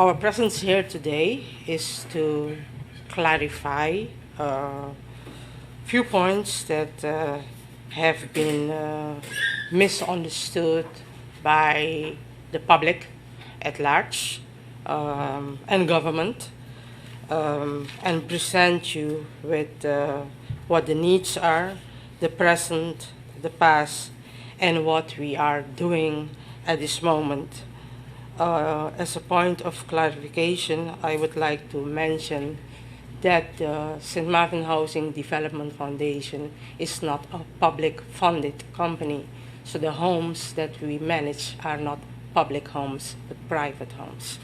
Our presence here today is to clarify a few points that have been misunderstood by the public at large and government, and present you with what the needs are, the present, the past, and what we are doing at this moment. As a point of clarification, I would like to mention that the St. Martin Housing Development Foundation is not a public funded company. So the homes that we manage are not public homes, but private homes.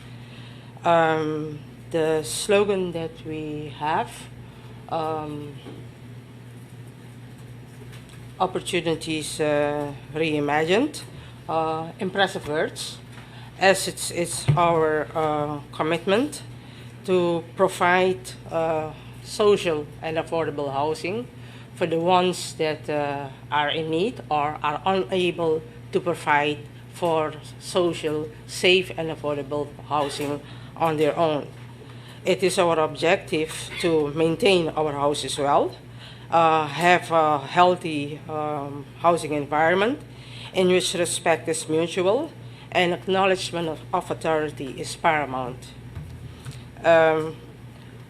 The slogan that we have, opportunities reimagined, impressive words, as it's our commitment to provide social and affordable housing for the ones that are in need or are unable to provide for social, safe, and affordable housing on their own. It is our objective to maintain our houses well, have a healthy housing environment in which respect is mutual and acknowledgement of authority is paramount.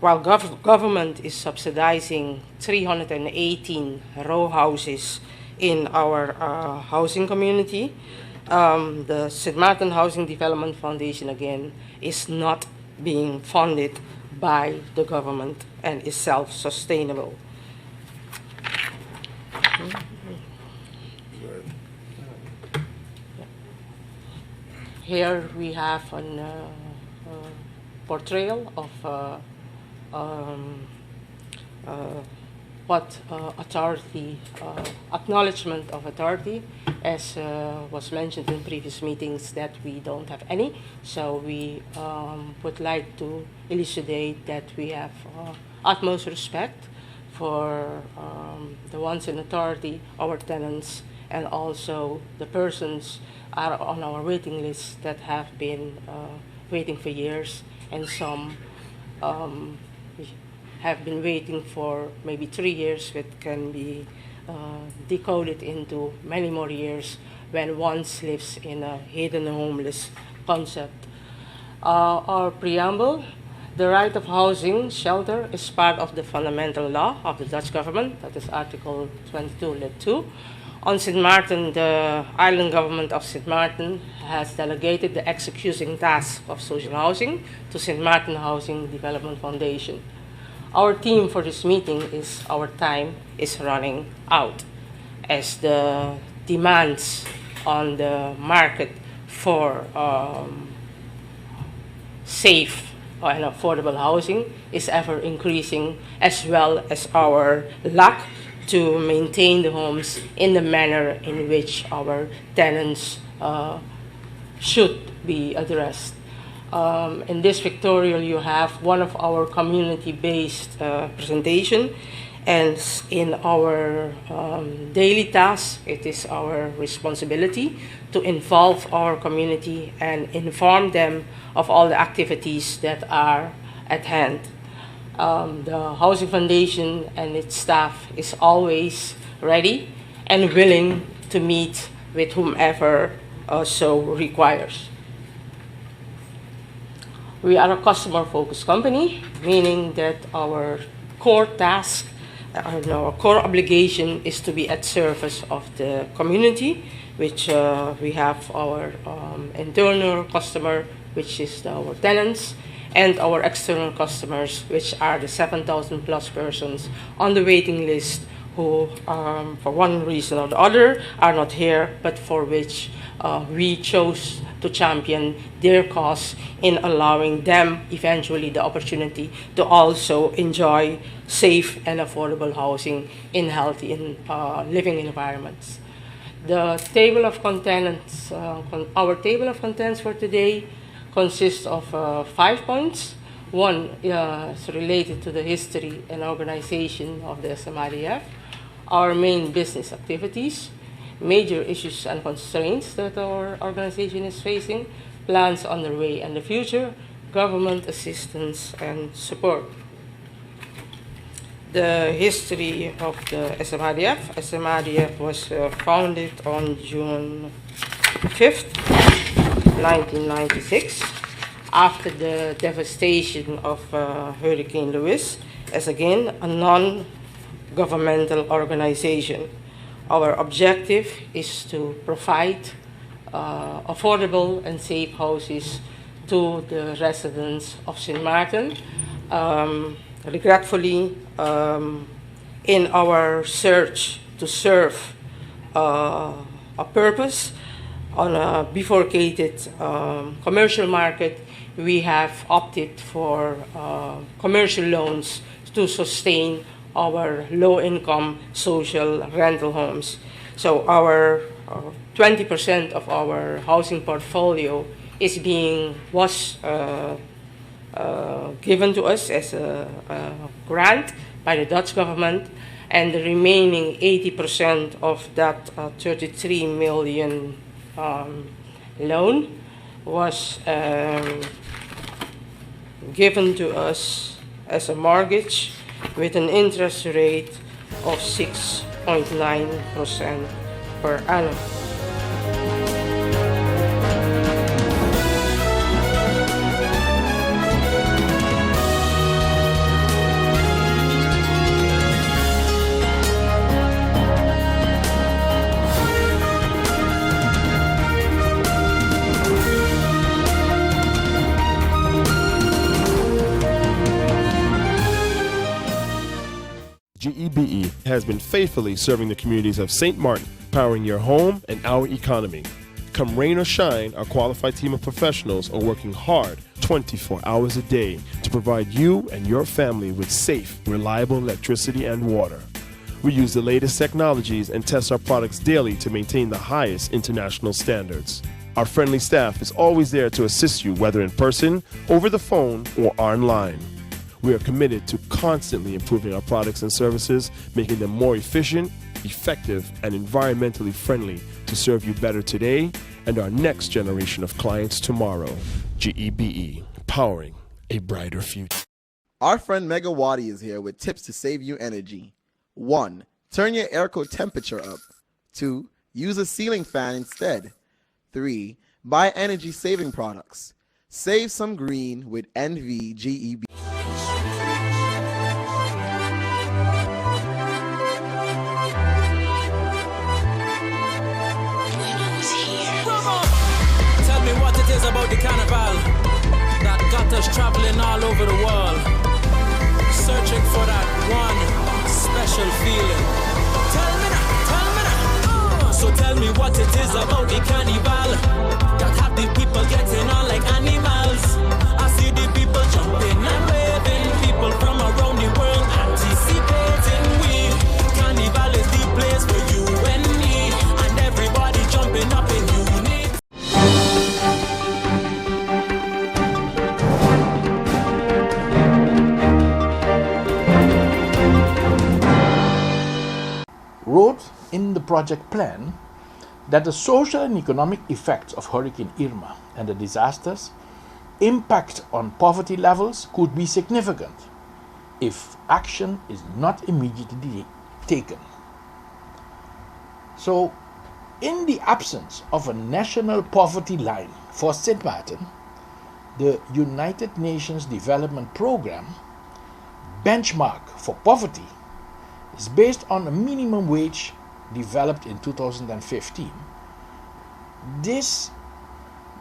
While government is subsidizing 318 row houses in our housing community, the St. Martin Housing Development Foundation, again, is not being funded by the government and is self-sustainable. Here we have a portrayal of what authority, acknowledgement of authority, as was mentioned in previous meetings that we don't have any. So we would like to elucidate that we have utmost respect for the ones in authority, our tenants, and also the persons are on our waiting list that have been waiting for years, and some have been waiting for maybe 3 years, which can be decoded into many more years when one lives in a hidden homeless concept. Our preamble: the right of housing, shelter, is part of the fundamental law of the Dutch government, that is Article 22, Lit. 2. On St. Martin, the island government of St. Martin has delegated the executing task of social housing to St. Martin Housing Development Foundation. Our theme for this meeting is "Our time is running out," as the demands on the market for safe and affordable housing is ever increasing, as well as our lack to maintain the homes in the manner in which our tenants should be addressed. In this pictorial, you have one of our community-based presentation, and in our daily tasks, it is our responsibility to involve our community and inform them of all the activities that are at hand. The Housing Foundation and its staff is always ready and willing to meet with whomever so requires. We are a customer-focused company, meaning that our core task, our core obligation is to be at service of the community, which we have our internal customer, which is our tenants, and our external customers, which are the 7,000 plus persons on the waiting list who, for one reason or the other, are not here, but for which we chose to champion their cause in allowing them eventually the opportunity to also enjoy safe and affordable housing in healthy and living environments. The table of contents, our table of contents for today consists of 5 points. One is related to the history and organization of the SMIDF, our main business activities, major issues and constraints that our organization is facing, plans underway and the future, government assistance and support. The history of the SMRDF. SMRDF was founded on June 5th, 1996, after the devastation of Hurricane Lewis, as again a non-governmental organization. Our objective is to provide affordable and safe houses to the residents of St. Martin. Regretfully, in our search to serve a purpose on a bifurcated commercial market, we have opted for commercial loans to sustain our low-income social rental homes. So our 20% of our housing portfolio was given to us as a grant by the Dutch government, and the remaining 80% of that 33 million loan was given to us as a mortgage with an interest rate of 6.9% per annum. GEBE has been faithfully serving the communities of St. Martin, powering your home and our economy. Come rain or shine, our qualified team of professionals are working hard 24 hours a day to provide you and your family with safe, reliable electricity and water. We use the latest technologies and test our products daily to maintain the highest international standards. Our friendly staff is always there to assist you, whether in person, over the phone, or online. We are committed to constantly improving our products and services, making them more efficient, effective, and environmentally friendly to serve you better today and our next generation of clients tomorrow. GEBE, powering a brighter future. Our friend Megawati is here with tips to save you energy. 1. Turn your airco temperature up. 2. Use a ceiling fan instead. 3. Buy energy-saving products. Save some green with NVGEB. Tell me what it is about the carnival that got us traveling all over the world, searching for that one special feeling. Tell me that. So tell me what it is about the carnival that have the people getting on like animals. I see the people jumping and waving, people from around the world anticipating we. Carnival is the place for you and me, and everybody jumping up in unity. Wrote in the project plan that the social and economic effects of Hurricane Irma and the disaster's impact on poverty levels could be significant if action is not immediately taken. So, in the absence of a national poverty line for St. Martin, the United Nations Development Programme benchmark for poverty is based on a minimum wage developed in 2015. This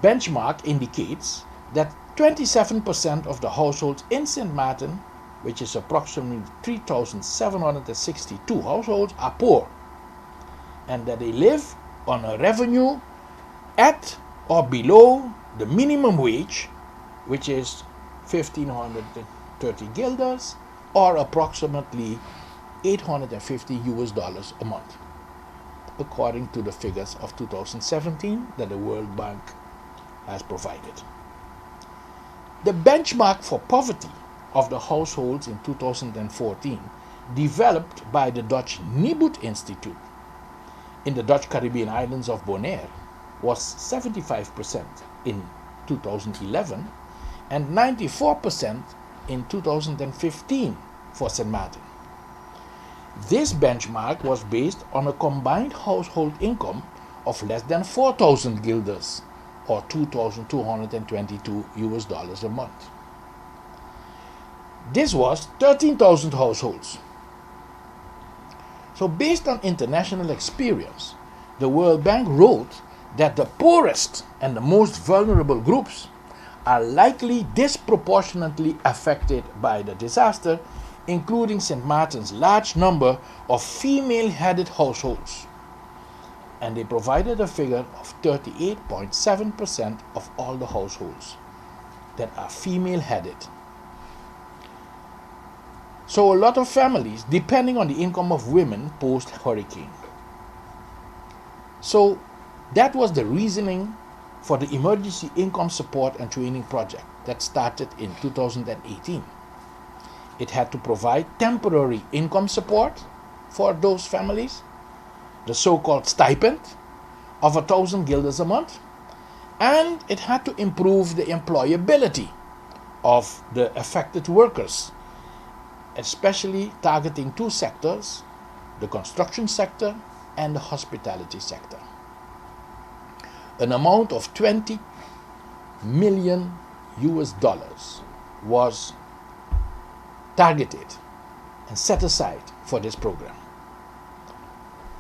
benchmark indicates that 27% of the households in St. Martin, which is approximately 3,762 households, are poor, and that they live on a revenue at or below the minimum wage, which is 1,530 guilders, or approximately $850 a month, according to the figures of 2017 that the World Bank has provided. The benchmark for poverty of the households in 2014, developed by the Dutch Nibud Institute in the Dutch Caribbean islands of Bonaire, was 75% in 2011 and 94% in 2015 for St. Martin. This benchmark was based on a combined household income of less than 4,000 guilders, or $2,222 a month. This was 13,000 households. So based on international experience, the World Bank wrote that the poorest and the most vulnerable groups are likely disproportionately affected by the disaster, including St. Martin's large number of female-headed households. And they provided a figure of 38.7% of all the households that are female-headed. So a lot of families depending on the income of women post-hurricane. So that was the reasoning for the Emergency Income Support and Training Project that started in 2018. It had to provide temporary income support for those families, the so-called stipend of 1,000 guilders a month, and it had to improve the employability of the affected workers, especially targeting two sectors, the construction sector and the hospitality sector. An amount of $20 million was targeted and set aside for this program.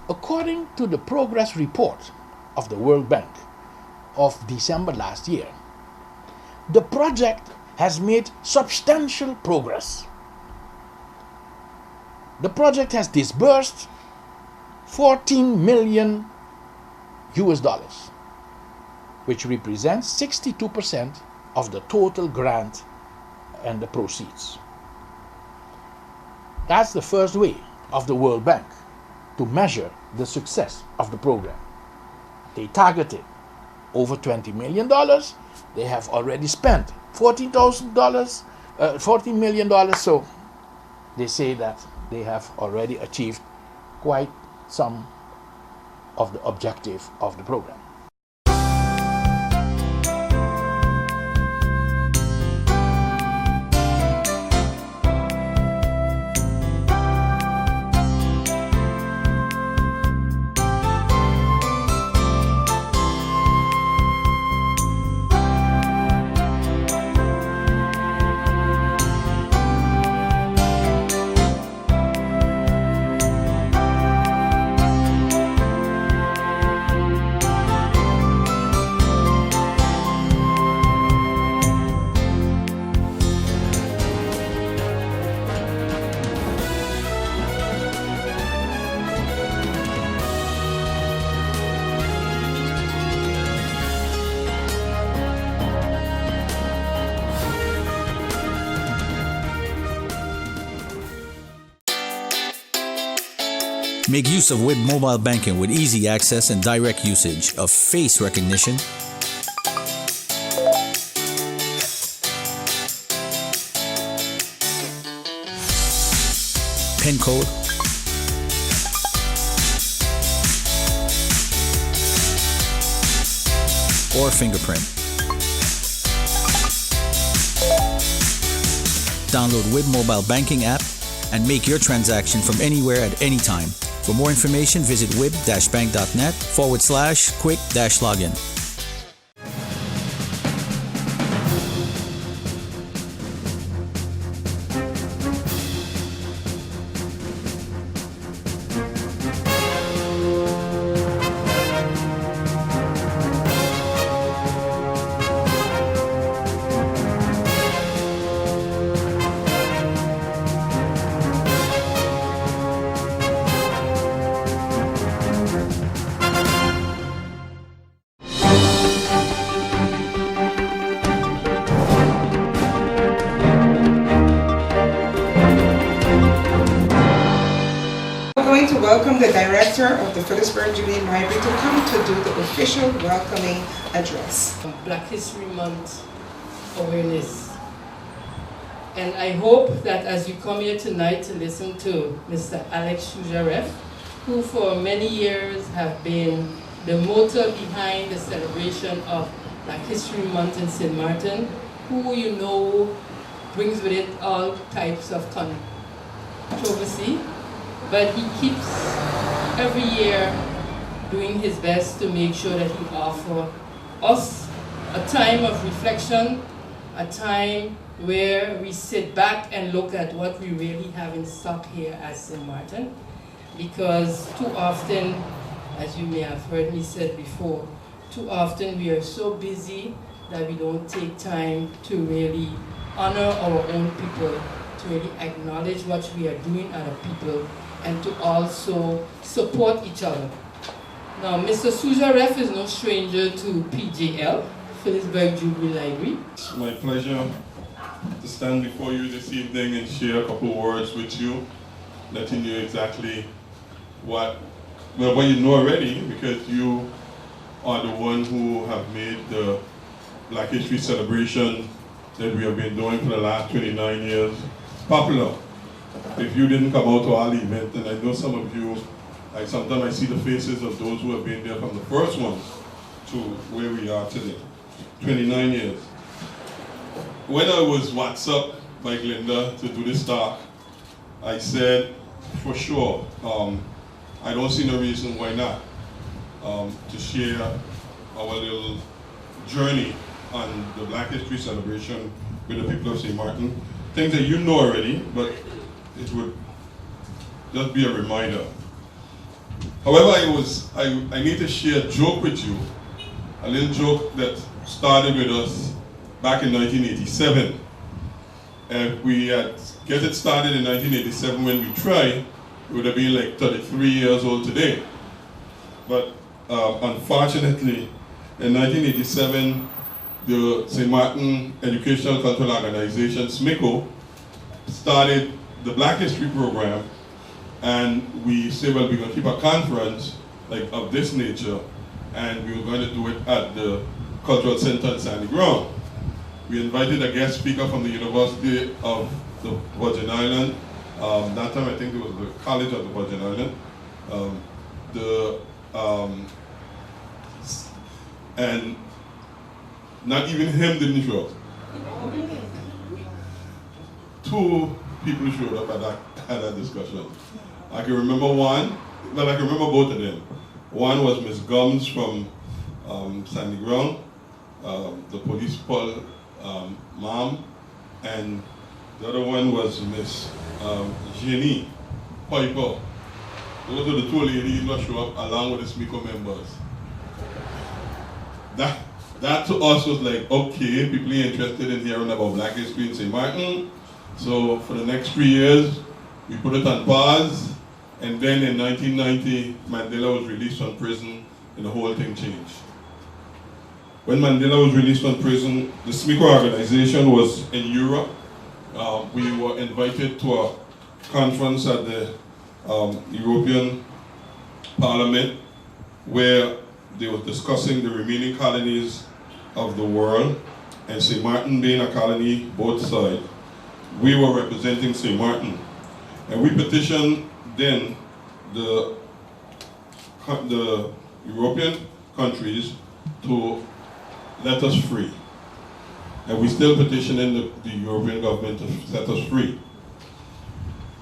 According to the progress report of the World Bank of December last year, the project has made substantial progress. The project has disbursed $14 million, which represents 62% of the total grant and the proceeds. That's the first way of the World Bank to measure the success of the program. They targeted over $20 million. They have already spent $14 million. So they say that they have already achieved quite some of the objective of the program. Make use of WIB mobile banking with easy access and direct usage of face recognition, PIN code, or fingerprint. Download WIB mobile banking app and make your transaction from anywhere at any time. For more information, visit wib-bank.net/quick-login. Welcome the director of the Phillipsburg Jubilee Library to come to do the official welcoming address. Black History Month awareness. And I hope that as you come here tonight to listen to Mr. Alex Shujaref, who for many years have been the motor behind the celebration of Black History Month in St. Martin, who you know brings with it all types of controversy, but he keeps every year doing his best to make sure that he offers us a time of reflection, a time where we sit back and look at what we really have in stock here at St. Martin. Because too often, as you may have heard me said before, too often we are so busy that we don't take time to really honor our own people, to really acknowledge what we are doing as a people, and to also support each other. Now, Mr. Sujaref is no stranger to PJL, Phillipsburg Jubilee Library. It's my pleasure to stand before you this evening and share a couple words with you, letting you exactly what you know already, because you are the one who have made the Black History celebration that we have been doing for the last 29 years popular. If you didn't come out to our event, and I know some of you, sometimes I see the faces of those who have been there from the first one to where we are today, 29 years. When I was WhatsApped by Glenda to do this talk, I said, for sure, I don't see no reason why not to share our little journey on the Black History celebration with the people of St. Martin. Things that you know already, but it would just be a reminder. However, I need to share a joke with you, a little joke that started with us back in 1987. And we had get it started in 1987 when we tried, it would have been like 33 years old today. But unfortunately, in 1987, the St. Martin Educational Cultural Organization, SMICO, started the Black History program, and we said, well, we're going to keep a conference like of this nature, and we were going to do it at the Cultural Center at Sandy Ground. We invited a guest speaker from the University of the Virgin Island. That time I think it was the College of the Virgin Island. And not even him didn't show up. Two people showed up at that discussion. I can remember one, well, I can remember both of them. One was Miss Gums from Sandy Ground, the police Paul mom, and the other one was Miss Jenny Piper. Those are the two ladies that show up along with the SMICO members. That to us was like, okay, people are interested in hearing about Black history in St. Martin. So for the next 3 years, we put it on pause. And then in 1990, Mandela was released from prison and the whole thing changed. When Mandela was released from prison, the SMICO organization was in Europe. We were invited to a conference at the European Parliament where they were discussing the remaining colonies of the world, and St. Martin being a colony, both sides. We were representing St. Martin. And we petitioned then the European countries to let us free. And we still petitioning the European government to set us free.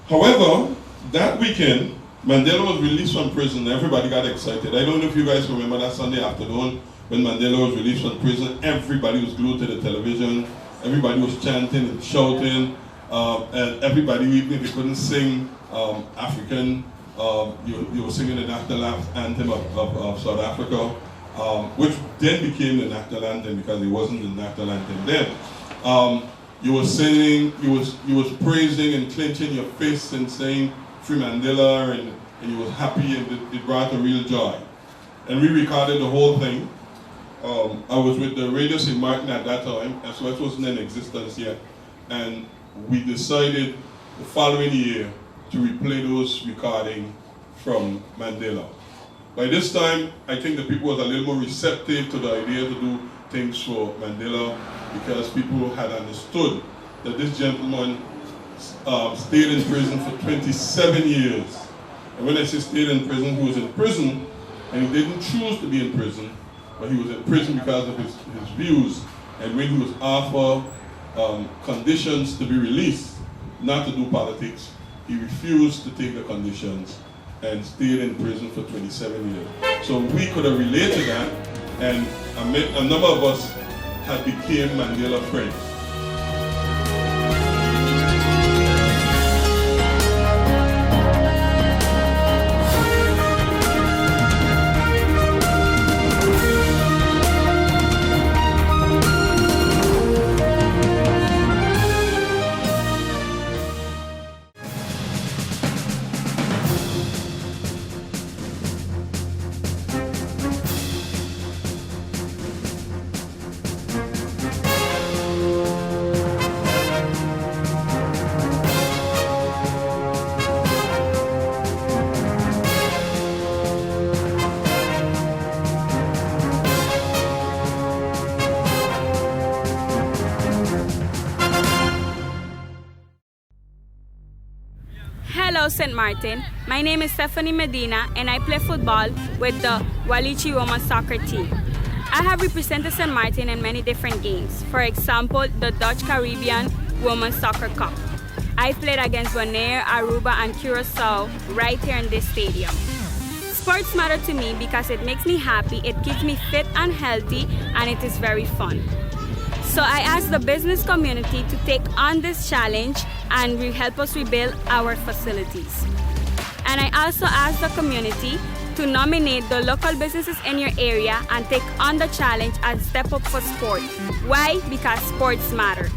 However, that weekend, Mandela was released from prison. Everybody got excited. I don't know if you guys remember that Sunday afternoon when Mandela was released from prison. Everybody was glued to the television. Everybody was chanting and shouting. And everybody, even if you couldn't sing African, you were singing the national anthem of South Africa, which then became the national anthem because it wasn't the national anthem then. You were singing, you was praising and clenching your fists and saying Free Mandela, and you was happy, and it brought a real joy. And we recorded the whole thing. I was with the Radio St. Martin at that time, and so it wasn't in existence yet. And we decided the following year to replay those recordings from Mandela. By this time, I think the people was a little more receptive to the idea to do things for Mandela, because people had understood that this gentleman stayed in prison for 27 years. And when I say stayed in prison, he was in prison, and he didn't choose to be in prison, but he was in prison because of his views And when he was offered conditions to be released, not to do politics, he refused to take the conditions and stayed in prison for 27 years. So we could have related to that, and a number of us had became Mandela friends. Hello, St. Martin. My name is Stephanie Medina, and I play football with the Walichi Women's soccer team. I have represented St. Martin in many different games. For example, the Dutch Caribbean Women's Soccer Cup. I played against Bonaire, Aruba, and Curacao right here in this stadium. Sports matter to me because it makes me happy, it keeps me fit and healthy, and it is very fun. So I asked the business community to take on this challenge and help us rebuild our facilities. And I also asked the community to nominate the local businesses in your area and take on the challenge and step up for sport. Why? Because sports matter.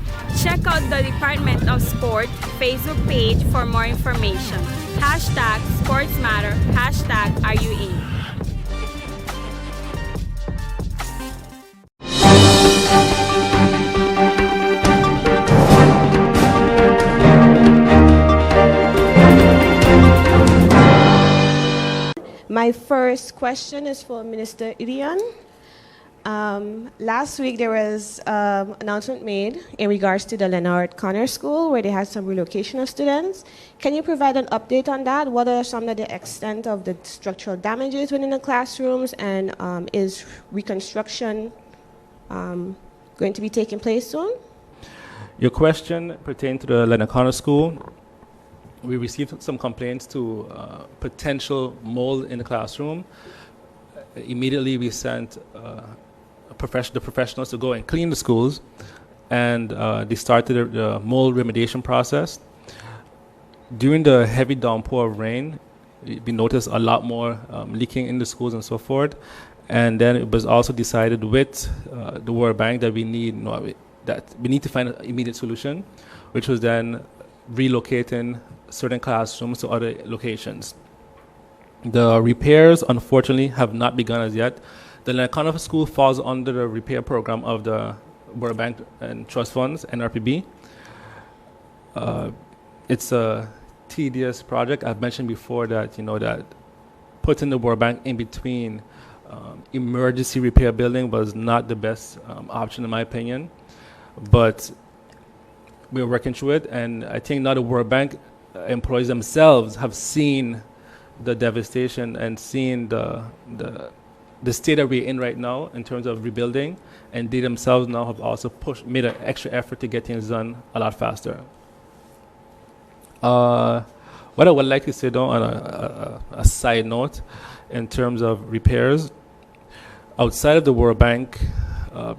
Check out the Department of Sport Facebook page for more information. Hashtag sports matter, hashtag are you in? My first question is for Minister Idion. Last week there was an announcement made in regards to the Leonard Connor School where they had some relocation of students. Can you provide an update on that? What are some of the extent of the structural damages within the classrooms, and is reconstruction going to be taking place soon? Your question pertained to the Leonard Connor School. We received some complaints to potential mold in the classroom. Immediately we sent the professionals to go and clean the schools, and they started the mold remediation process. During the heavy downpour of rain, we noticed a lot more leaking in the schools and so forth. And then it was also decided with the World Bank that we need to find an immediate solution, which was then relocating certain classrooms to other locations. The repairs, unfortunately, have not begun as yet. The Leonard Connor School falls under the repair program of the World Bank and Trust Funds, NRPB. It's a tedious project. I've mentioned before that that putting the World Bank in between emergency repair building was not the best option in my opinion, but we're working through it, and I think now the World Bank employees themselves have seen the devastation and seen the state that we're in right now in terms of rebuilding, and they themselves now have also made an extra effort to get things done a lot faster. What I would like to say though, on a side note, in terms of repairs, outside of the World Bank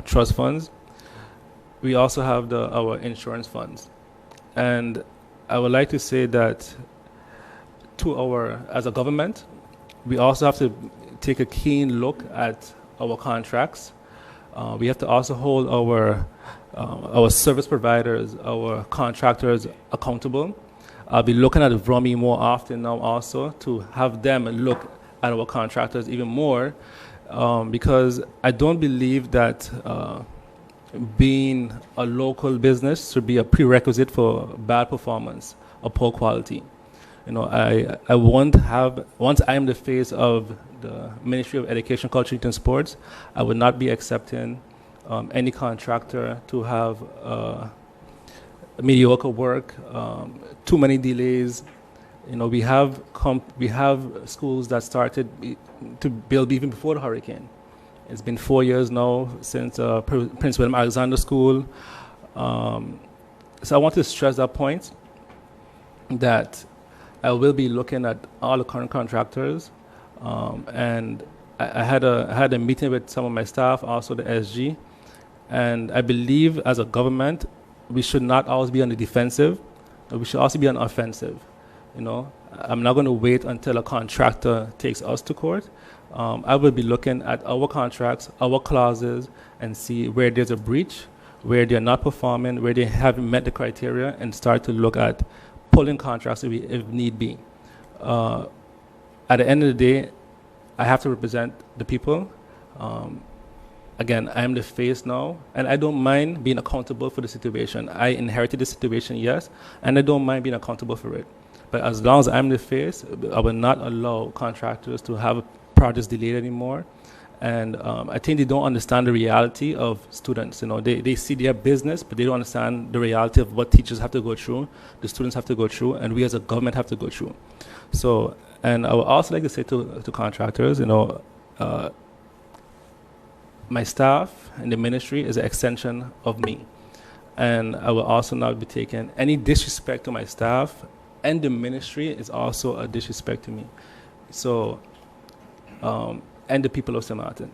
trust funds, we also have our insurance funds. And I would like to say that as a government, we also have to take a keen look at our contracts. We have to also hold our service providers, our contractors accountable. I'll be looking at VROMI more often now also to have them look at our contractors even more, because I don't believe that being a local business should be a prerequisite for bad performance or poor quality. I won't have, once I am the face of the Ministry of Education, Culture, Youth and Sports, I would not be accepting any contractor to have mediocre work, too many delays. We have schools that started to build even before the hurricane. It's been 4 years now since Prince William Alexander School. So I want to stress that point, that I will be looking at all the current contractors, and I had a meeting with some of my staff, also the SG, and I believe as a government, we should not always be on the defensive, but we should also be on offensive. You know, I'm not going to wait until a contractor takes us to court. I will be looking at our contracts, our clauses, and see where there's a breach, where they're not performing, where they haven't met the criteria, and start to look at pulling contracts if need be. At the end of the day, I have to represent the people. Again, I am the face now, and I don't mind being accountable for the situation. I inherited the situation, yes, and I don't mind being accountable for it. But as long as I'm the face, I will not allow contractors to have projects delayed anymore. And I think they don't understand the reality of students. You know, they see their business, but they don't understand the reality of what teachers have to go through, the students have to go through, and we as a government have to go through. So, and I would also like to say to contractors, you know, my staff and the ministry is an extension of me. And I will also not be taking any disrespect to my staff, and the ministry is also a disrespect to me. So, and the people of St. Martin.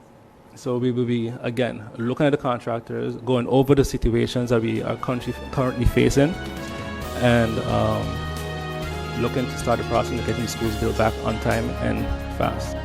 So we will be, again, looking at the contractors, going over the situations that we are currently facing, and looking to start the process of getting the schools built back on time and fast.